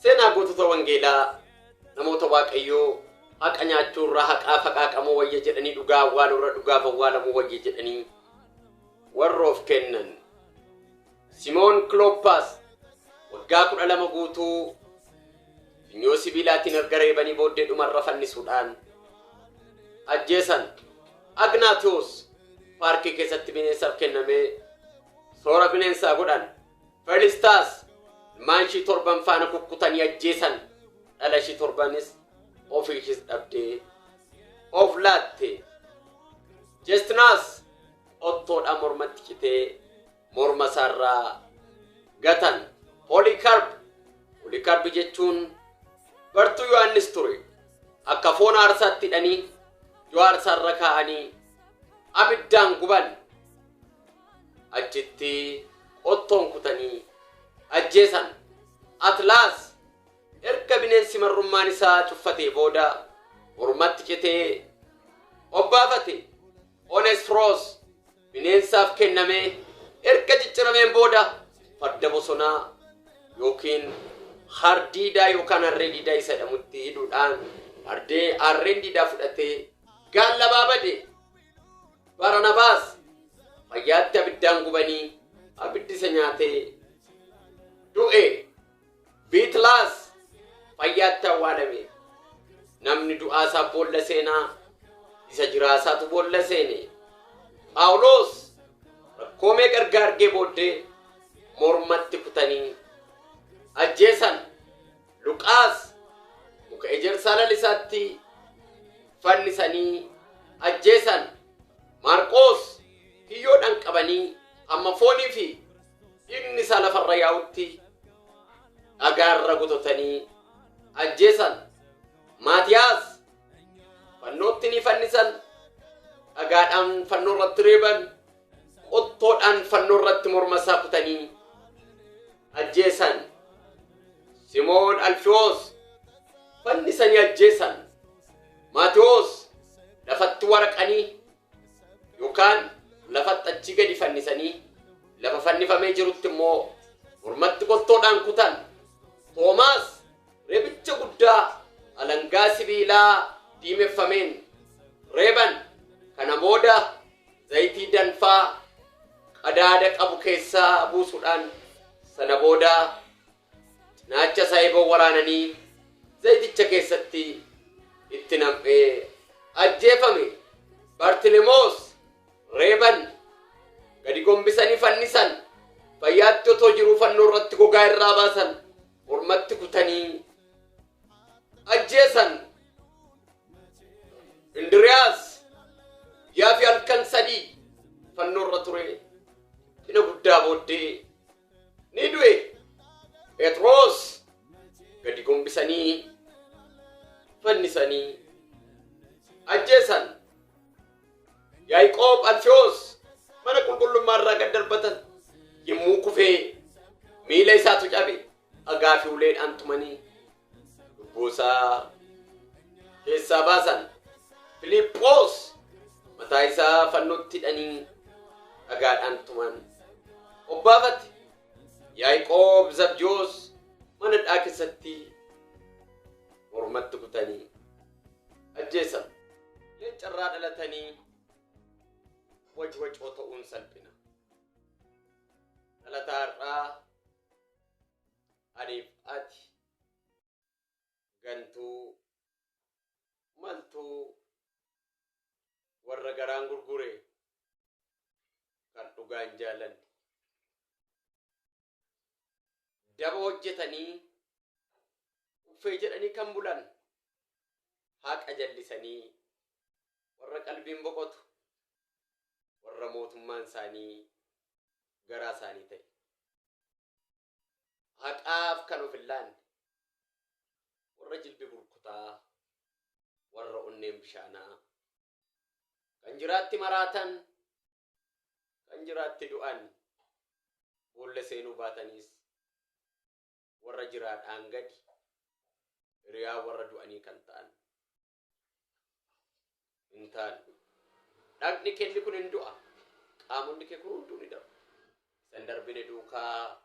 Seenaa gootota wangeelaa namoota waaqayyoo haqa nyaachuurraa haqaa faqaaqamoo wayya jedhanii dhugaa awwaalurra dhugaaf awwaalamuu wayya jedhanii warroof kennan. Simoon Kiloppaas waggaa 12 guutuu finyoo sibiilaatiin erga reebanii booddee dhumarra fannisuudhaan ajjeesan. Agnaatiyoos paarkii keessatti bineensaaf kennamee soora bineensaa godhan. Feelistaas ilmaanshii 7 faana kukkutanii ajjeesan. Dhalashii 7nis ofiishis dhabdee of laatte. Jestinaas ottoodhaan mormatti citee morma isaarraa gatan. Poolikarp jechuun bartuu Yohaannis ture. Akka foon aarsaatti hidhanii yoo aarsaarra kaa'anii abiddaan guban. Achitti ottoon kutanii ajjeesan. Atlaas erga bineensi marrummaan isaa cuffatee booda mormatti citee obbaafate. Onesfroos bineensaaf kennamee erga ciccirameen booda farda bosonaa yookiin hardiidaa yookaan harree diidaa isa jedhamutti hidhuudhaan harreen diidaa fudhatee gaallabaa bade. Baranabaas fayyaatti abiddaan gubanii abiddi isa nyaatee du'e. Biitlaas fayyaatti awwaalame. Namni du'aasaa boolla seenaa isa jiraasaatu boolla seene. Phaawulos rakkoomee gargaargee booddee mormatti kutanii ajjeesan. Luqaas muka ejersaa lalisaatti fannisanii ajjeesan. Maarqoos hiyyoodhaan qabanii hamma foonii fi dhiigni isaa lafarra yaa'utti dhagaarra gutotanii ajjeesan. Maatiyaas fannootti ni fannisan. Dhagaadhaan fannoo irratti reeban. Qottoodhaan fannoo irratti morma isaa kutanii ajjeesan. Simoon Alfiyoos fannisanii ajjeesan. Maatiyoos lafatti waraqanii yookaan lafatti achi gadi fannisanii lafa fannifamee jirutti immoo mormatti qottoodhaan kutan. Toomaas reebicha guddaa alangaa sibiilaa diimeffameen reeban. Kana booda zayitii danfaa qadaada qabu keessaa buusuudhaan sana booda naacha saayiboo waraananii zayiticha keessatti itti nam'ee ajjeefame. Bartilimoos reeban gadi gombisanii fannisan. Fayyaatti otoo jiruu fannoo irratti gogaa irraa baasan mormatti kutanii ajjeesan. Indiriyaas yaafi halkan 3 fannoo irra ture. Dhina guddaa booddee ni du'e. Phexros gadi gombisanii fannisanii ajjeesan. Yaaqoob Alfiyoos mana qulqullummaa irraa gad darbatan. Yommuu kufee miila isaatu cabe. Dhagaa fi uleedhaan tumanii lubbuu isaa keessaa baasan. Filiiphoos mataa isaa fannootti hidhanii dhagaadhaan tuman obbaafate. Yaaqoob Zabdiyoos mana hidhaa keessatti mormatti kutanii ajjeesan. Leencarraa dhalatanii wajwacoo ta'uun salphina. Dhalataa har'aa aniif ati gantuu maltuu warra garaan gurgure kan dhugaan jaalanne daba hojjetanii uffee jedhanii kan bulan haqa jallisanii warra qalbiin boqotu warra mootummaan isaanii garaa isaanii ta'e haqaaf kan of illaan warra jilbi burkutaa warra onneen bishaanaa kan jiraatti maraatan kan jiraatti du'an boolla seenuu baataniis warra jiraadhaan gadi hiriyaa warra du'anii kan ta'an hin taane. Dhaqni kenni kun hin du'a. Qaamonni kee kun hunduu ni darbu. San darbine duukaa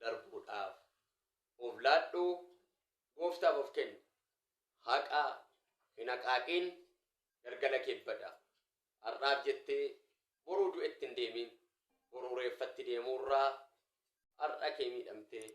darbuudhaaf of laadhu gooftaaf of kenni. Haqaa hin haqaaqiin galgala keebbada. Har'aaf jettee boruu du'etti hin deemin. Boruu reeffatti deemuurraa har'a kee miidhamtee